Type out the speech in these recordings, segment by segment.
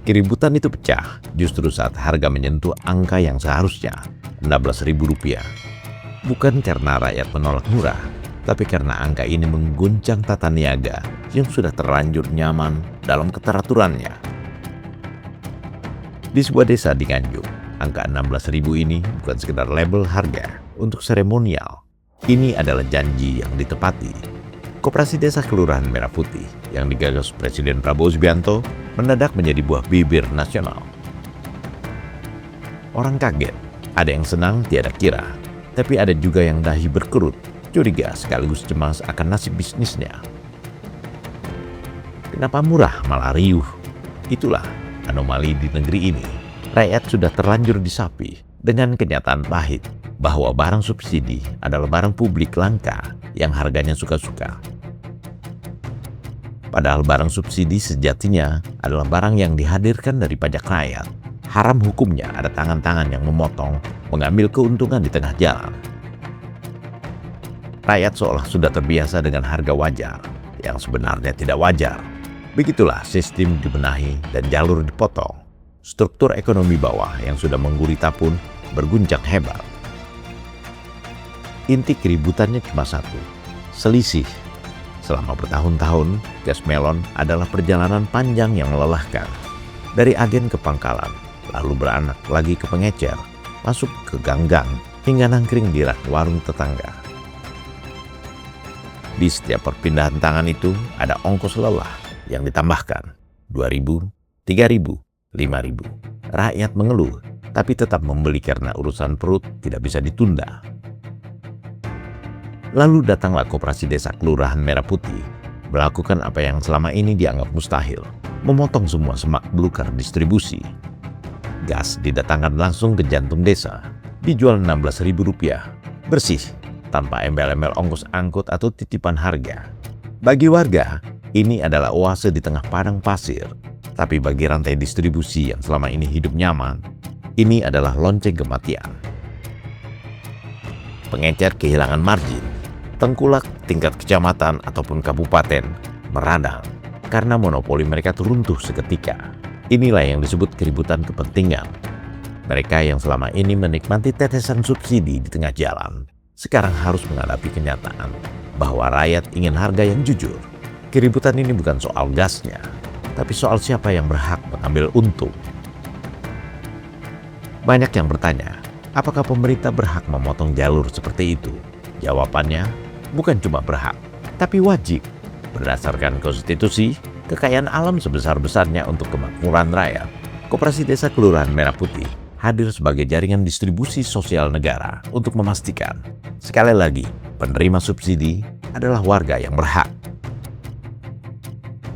Keributan itu pecah justru saat harga menyentuh angka yang seharusnya Rp16.000. Bukan karena rakyat menolak murah, tapi karena angka ini mengguncang tata niaga yang sudah terlanjur nyaman dalam keteraturannya. Di sebuah desa di Nganjuk, angka 16.000 ini bukan sekedar label harga untuk seremonial. Ini adalah janji yang ditepati. Koperasi Desa Kelurahan Merah Putih yang digagas Presiden Prabowo Subianto mendadak menjadi buah bibir nasional. Orang kaget, ada yang senang tiada kira, tapi ada juga yang dahi berkerut, curiga sekaligus cemas akan nasib bisnisnya. Kenapa murah malah riuh? Itulah anomali di negeri ini. Rakyat sudah terlanjur disapi dengan kenyataan pahit bahwa barang subsidi adalah barang publik langka yang harganya suka-suka. Padahal barang subsidi sejatinya adalah barang yang dihadirkan dari pajak rakyat. Haram hukumnya ada tangan-tangan yang memotong, mengambil keuntungan di tengah jalan. Rakyat seolah sudah terbiasa dengan harga wajar, yang sebenarnya tidak wajar. Begitulah sistem dibenahi dan jalur dipotong. Struktur ekonomi bawah yang sudah menggurita pun berguncang hebat. Inti keributannya cuma satu, selisih. Selama bertahun-tahun, gas melon adalah perjalanan panjang yang melelahkan. Dari agen ke pangkalan, lalu beranak lagi ke pengecer, masuk ke ganggang, hingga nangkring di rak warung tetangga. Di setiap perpindahan tangan itu ada ongkos lelah yang ditambahkan, 2.000, 3.000, 5.000. Rakyat mengeluh, tapi tetap membeli karena urusan perut tidak bisa ditunda. Lalu datanglah Koperasi Desa Kelurahan Merah Putih, melakukan apa yang selama ini dianggap mustahil, memotong semua semak belukar distribusi. Gas didatangkan langsung ke jantung desa, dijual Rp16.000, bersih, tanpa embel-embel ongkos angkut atau titipan harga. Bagi warga, ini adalah oase di tengah padang pasir. Tapi bagi rantai distribusi yang selama ini hidup nyaman, ini adalah lonceng kematian. Pengecer kehilangan margin. Tengkulak tingkat kecamatan ataupun kabupaten meradang karena monopoli mereka runtuh seketika. Inilah yang disebut keributan kepentingan. Mereka yang selama ini menikmati tetesan subsidi di tengah jalan, sekarang harus menghadapi kenyataan bahwa rakyat ingin harga yang jujur. Keributan ini bukan soal gasnya, tapi soal siapa yang berhak mengambil untung. Banyak yang bertanya, apakah pemerintah berhak memotong jalur seperti itu? Jawabannya, bukan cuma berhak, tapi wajib. Berdasarkan konstitusi, kekayaan alam sebesar-besarnya untuk kemakmuran rakyat, Koperasi Desa Kelurahan Merah Putih hadir sebagai jaringan distribusi sosial negara untuk memastikan, sekali lagi, penerima subsidi adalah warga yang berhak.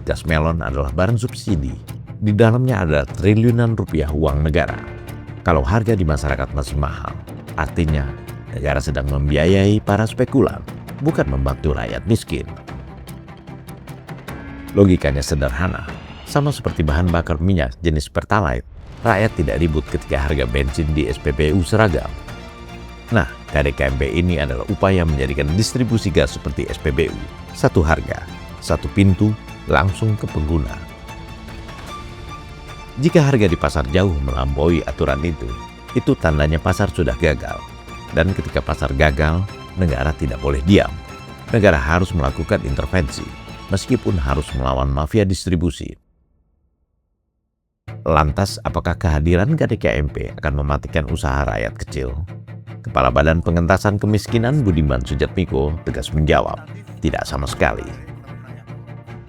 Gas melon adalah barang subsidi. Di dalamnya ada triliunan rupiah uang negara. Kalau harga di masyarakat masih mahal, artinya negara sedang membiayai para spekulan, bukan membantu rakyat miskin. Logikanya sederhana, sama seperti bahan bakar minyak jenis Pertalite. Rakyat tidak ribut ketika harga bensin di SPBU seragam. Nah, KDKMP ini adalah upaya menjadikan distribusi gas seperti SPBU. Satu harga, satu pintu, langsung ke pengguna. Jika harga di pasar jauh melampaui aturan itu tandanya pasar sudah gagal. Dan ketika pasar gagal, negara tidak boleh diam. Negara harus melakukan intervensi, meskipun harus melawan mafia distribusi. Lantas, apakah kehadiran KDKMP akan mematikan usaha rakyat kecil? Kepala Badan Pengentasan Kemiskinan Budiman Sujatmiko tegas menjawab, tidak sama sekali.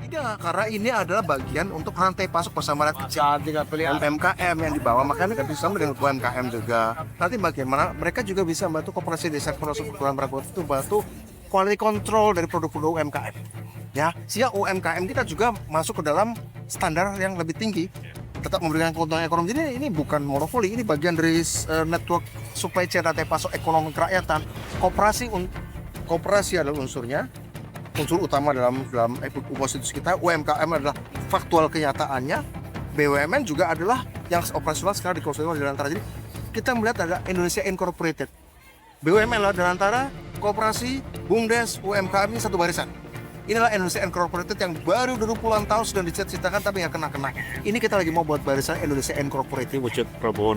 Tidak, karena ini adalah bagian untuk rantai pasok bersama rakyat kecil, UMKM yang dibawa, makanya kita bisa dengan UMKM juga. Nanti bagaimana mereka juga bisa membantu Koperasi Desa Kelurahan Merah Putih itu membantu quality control dari produk-produk UMKM. Ya, sehingga UMKM kita juga masuk ke dalam standar yang lebih tinggi, tetap memberikan keuntungan ekonomi. Jadi ini bukan monopoli, ini bagian dari network supply chain rantai pasok ekonomi kerakyatan. Koperasi adalah unsurnya, unsur utama dalam konstitusi kita. UMKM adalah faktual kenyataannya. BUMN juga adalah yang operasional sekarang dikonsolidasi di antara. Jadi kita melihat ada Indonesia Incorporated. BUMN adalah di antara koperasi, BUMDes, UMKM ini satu barisan. Inilah Indonesia Incorporated yang baru dulu puluhan tahun sudah dicita-citakan tapi nggak kena-kena. Ini kita lagi mau buat barisan Indonesia Incorporated. Wujud Prabowo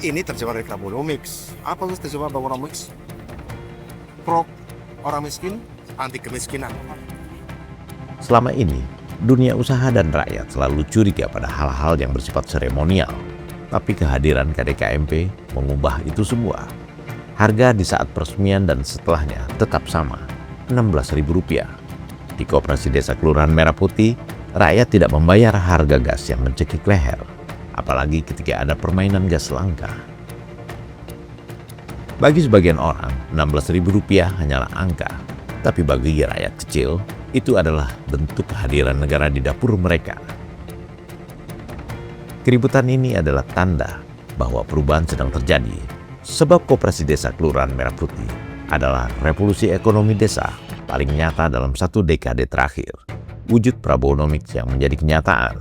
Ini terjemah dari Krabonomics. Apa itu terjemah Krabonomics? Pro orang miskin, anti kemiskinan. Selama ini, dunia usaha dan rakyat selalu curiga pada hal-hal yang bersifat seremonial. Tapi kehadiran KDKMP mengubah itu semua. Harga di saat peresmian dan setelahnya tetap sama, Rp16.000. Di Koperasi Desa Kelurahan Merah Putih, rakyat tidak membayar harga gas yang mencekik leher, apalagi ketika ada permainan gas langka. Bagi sebagian orang, Rp16.000 hanyalah angka, tapi bagi rakyat kecil, itu adalah bentuk kehadiran negara di dapur mereka. Keributan ini adalah tanda bahwa perubahan sedang terjadi, sebab Koperasi Desa Kelurahan Merah Putih adalah revolusi ekonomi desa paling nyata dalam 1 dekade terakhir. Wujud Prabowonomics yang menjadi kenyataan.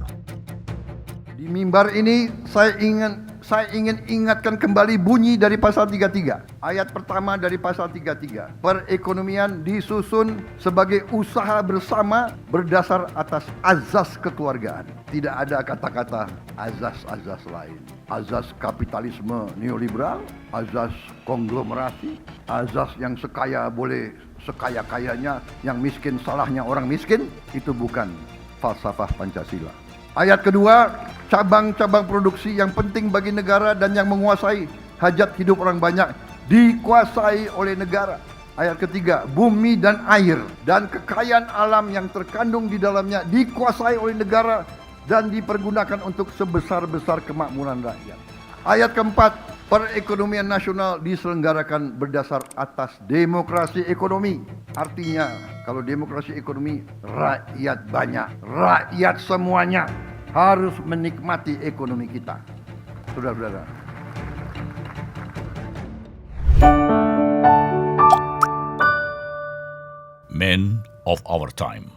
Di mimbar ini saya ingin ingatkan kembali bunyi dari pasal 33. Ayat pertama dari pasal 33. Perekonomian disusun sebagai usaha bersama berdasar atas azas kekeluargaan. Tidak ada kata-kata azas-azas lain. Azas kapitalisme neoliberal, azas konglomerasi, azas yang sekaya boleh sekaya-kayanya, yang miskin salahnya orang miskin. Itu bukan falsafah Pancasila. Ayat kedua, cabang-cabang produksi yang penting bagi negara dan yang menguasai hajat hidup orang banyak dikuasai oleh negara. Ayat ketiga, bumi dan air dan kekayaan alam yang terkandung di dalamnya dikuasai oleh negara dan dipergunakan untuk sebesar-besar kemakmuran rakyat. Ayat keempat, perekonomian nasional diselenggarakan berdasar atas demokrasi ekonomi. Artinya, kalau demokrasi ekonomi, rakyat banyak, rakyat semuanya harus menikmati ekonomi kita. Saudara-saudara. Men of our time.